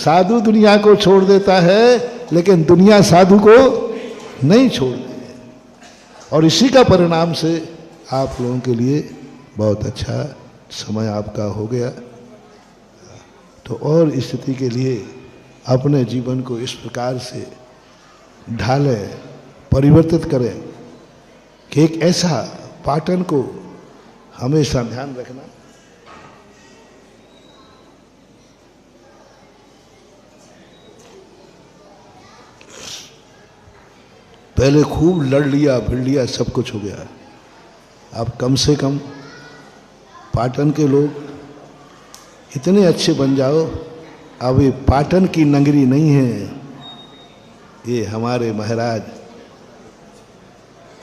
साधु दुनिया को छोड़ देता है, लेकिन दुनिया साधु को नहीं छोड़ती। और इसी का परिणाम से आप लोगों के लिए बहुत अच्छा समय आपका हो गया। तो और स्थिति के लिए अपने जीवन को इस प्रकार से ढालें, परिवर्तित करें कि एक ऐसा पाटन को हमेशा ध्यान रखना। पहले खूब लड़ लिया, भिड़ लिया, सब कुछ हो गया। अब कम से कम पाटन के लोग इतने अच्छे बन जाओ, अब ये पाटन की नगरी नहीं है, ये हमारे महाराज,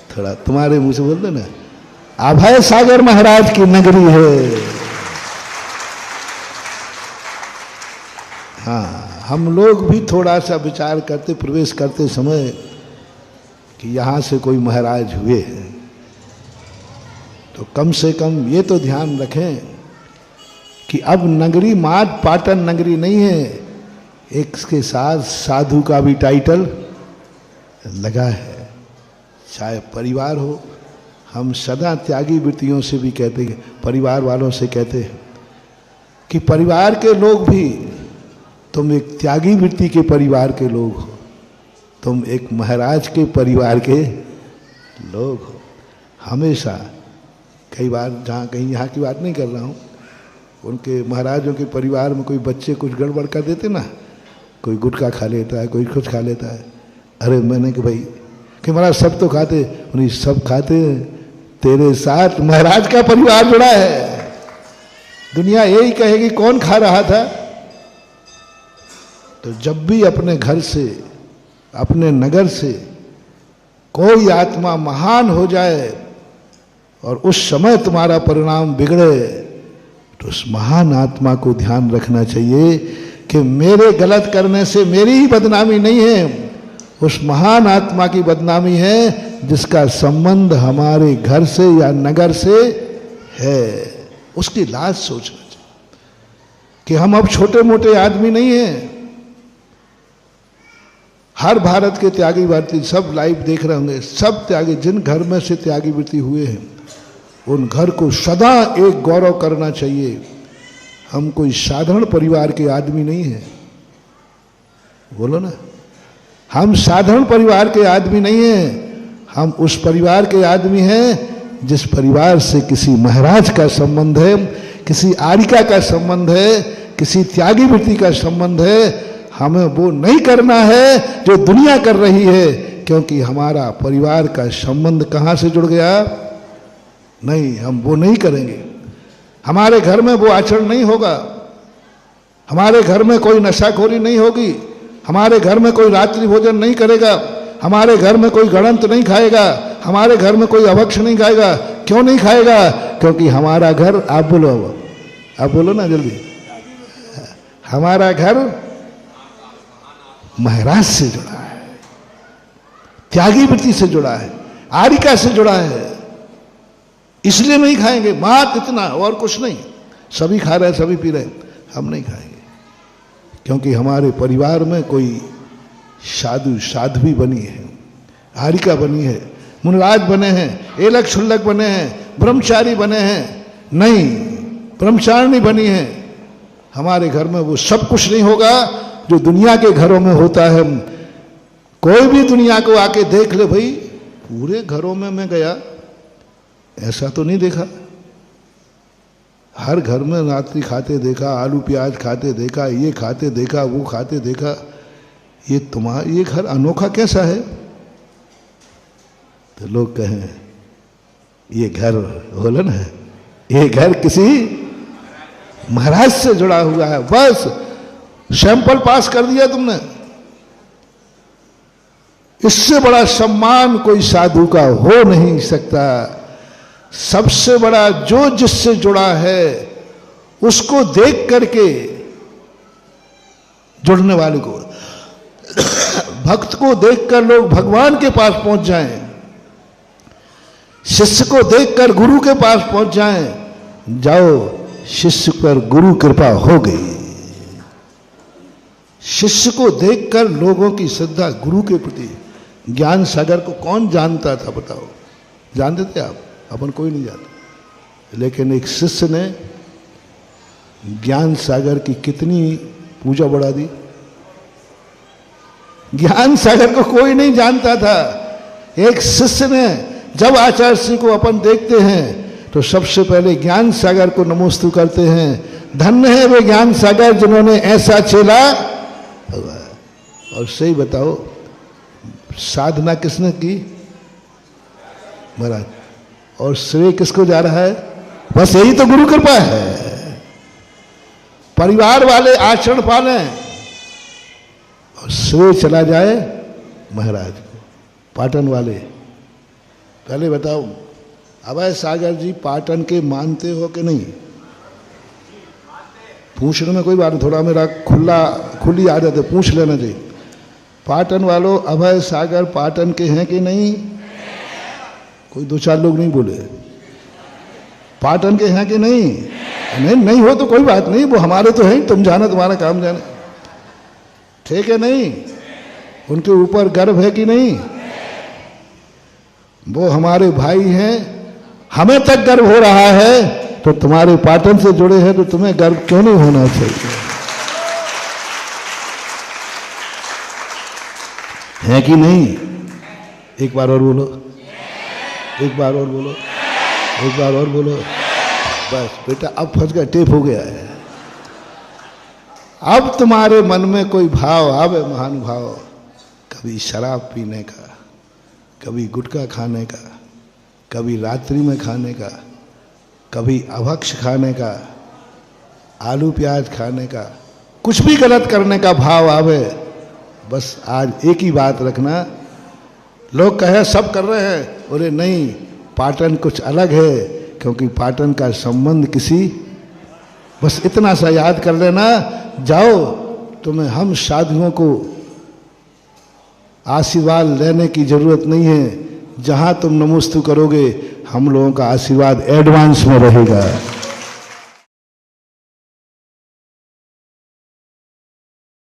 थोड़ा तुम्हारे मुंह से बोल दो ना, अभय सागर महाराज की नगरी है। हाँ, हम लोग भी थोड़ा सा विचार करते, प्रवेश करते समय कि यहाँ से कोई महाराज हुए हैं, तो कम से कम ये तो ध्यान रखें कि अब नगरी मात पाटन नगरी नहीं है, एक के साथ साधु का भी टाइटल लगा है। चाहे परिवार हो, हम सदा त्यागी वृत्तियों से भी कहते हैं, परिवार वालों से कहते हैं कि परिवार के लोग भी, तुम एक त्यागी वृत्ति के परिवार के लोग हो, तुम एक महाराज के परिवार के लोग हो। हमेशा कई बार, जहाँ कहीं यहाँ की बात नहीं कर रहा हूँ, उनके महाराजों के परिवार में कोई बच्चे कुछ गड़बड़ कर देते ना, कोई गुटखा खा लेता है, कोई कुछ खा लेता है। अरे मैंने कि भाई कि महाराज सब तो खाते, उन्हें सब खाते, तेरे साथ महाराज का परिवार जुड़ा है। दुनिया यही कहेगी कौन खा रहा था। तो जब भी अपने घर से, अपने नगर से कोई आत्मा महान हो जाए और उस समय तुम्हारा परिणाम बिगड़े, तो उस महान आत्मा को ध्यान रखना चाहिए कि मेरे गलत करने से मेरी ही बदनामी नहीं है, उस महान आत्मा की बदनामी है जिसका संबंध हमारे घर से या नगर से है। उसकी लाज सोचना चाहिए कि हम अब छोटे मोटे आदमी नहीं हैं। हर भारत के त्यागी वृत्ति सब लाइव देख रहे होंगे, सब त्यागी, जिन घर में से त्यागी वृत्ति हुए हैं उन घर को सदा एक गौरव करना चाहिए। हम कोई साधारण परिवार के आदमी नहीं हैं, बोलो ना, हम साधारण परिवार के आदमी नहीं हैं, हम उस परिवार के आदमी हैं जिस परिवार से किसी महाराज का संबंध है, किसी आरिका का संबंध है, किसी त्यागी वृत्ति का संबंध है। हमें वो नहीं करना है जो दुनिया कर रही है, क्योंकि हमारा परिवार का संबंध कहाँ से जुड़ गया। नहीं, हम वो नहीं करेंगे। हमारे घर में वो आचरण नहीं होगा, हमारे घर में कोई नशाखोरी नहीं होगी, हमारे घर में कोई रात्रि भोजन नहीं करेगा, हमारे घर में कोई गणंत नहीं खाएगा, हमारे घर में कोई अभक्ष नहीं खाएगा। क्यों नहीं खाएगा? क्योंकि हमारा घर, आप बोलो ना जल्दी, हमारा घर महाराज से जुड़ा है, त्यागी वृत्ति से जुड़ा है, आरिका से जुड़ा है, इसलिए नहीं खाएंगे। बात इतना और कुछ नहीं, सभी खा रहे हैं, सभी पी रहे हैं, हम नहीं खाएंगे क्योंकि हमारे परिवार में कोई साध्वी बनी है, आरिका बनी है, मुनिराज बने हैं, एलक शुल्लक बने हैं, ब्रह्मचारी बने हैं, नहीं ब्रह्मचारिणी बनी है। हमारे घर में वो सब कुछ नहीं होगा जो दुनिया के घरों में होता है। कोई भी दुनिया को आके देख ले भाई, पूरे घरों में मैं गया, ऐसा तो नहीं देखा। हर घर में रात्रि खाते देखा, आलू प्याज खाते देखा, ये खाते देखा, वो खाते देखा। ये तुम्हारा ये घर अनोखा कैसा है? तो लोग कहें ये घर, बोलो ना, ये घर किसी महाराज से जुड़ा हुआ है। बस सैंपल पास कर दिया तुमने। इससे बड़ा सम्मान कोई साधु का हो नहीं सकता। सबसे बड़ा जो जिससे जुड़ा है उसको देख करके जुड़ने वाले को, भक्त को देखकर लोग भगवान के पास पहुंच जाएं, शिष्य को देखकर गुरु के पास पहुंच जाएं। जाओ, शिष्य पर गुरु कृपा हो गई, शिष्य को देखकर लोगों की श्रद्धा गुरु के प्रति। ज्ञान सागर को कौन जानता था बताओ? जानते थे आप? अपन कोई नहीं जानता। लेकिन एक शिष्य ने ज्ञान सागर की कितनी पूजा बढ़ा दी। ज्ञान सागर को कोई नहीं जानता था। एक शिष्य ने, जब आचार्य श्री को अपन देखते हैं तो सबसे पहले ज्ञान सागर को नमोस्तु करते हैं। धन्य है वे ज्ञान सागर जिन्होंने ऐसा चेला। और सही बताओ, साधना किसने की? महाराज। और श्रेय किसको जा रहा है? बस यही तो गुरु कृपा है। परिवार वाले आचरण पालें और श्रेय चला जाए महाराज को। पाटन वाले, पहले बताओ, अभय सागर जी पाटन के मानते हो कि नहीं? पूछने में कोई बात नहीं, थोड़ा मेरा खुली आदत है, पूछ लेना चाहिए। पाटन वालों, अभय सागर पाटन के हैं कि नहीं? कोई दो चार लोग नहीं बोले। पाटन के हैं कि नहीं? नहीं हो तो कोई बात नहीं, वो हमारे तो हैं, तुम जानो, तुम्हारा काम जाने। ठीक है नहीं? उनके ऊपर गर्व है कि नहीं? वो हमारे भाई हैं, हमें तक गर्व हो रहा है, तो तुम्हारे पाटन से जुड़े हैं तो तुम्हें गर्व क्यों नहीं होना चाहिए? है कि नहीं? एक बार और बोलो, एक बार और बोलो, एक बार और बोलो। बस बेटा, अब फंस गया, टेप हो गया है। अब तुम्हारे मन में कोई भाव आवे महानुभाव, कभी शराब पीने का, कभी गुटखा खाने का, कभी रात्रि में खाने का, कभी अभक्ष खाने का, आलू प्याज खाने का, कुछ भी गलत करने का भाव आवे, बस आज एक ही बात रखना। लोग कहे सब कर रहे हैं, बोले नहीं, पाटन कुछ अलग है, क्योंकि पाटन का संबंध किसी, बस इतना सा याद कर लेना। जाओ, तुम्हें हम साधुओं को आशीर्वाद लेने की जरूरत नहीं है। जहां तुम नमोस्तु करोगे, हम लोगों का आशीर्वाद एडवांस में रहेगा।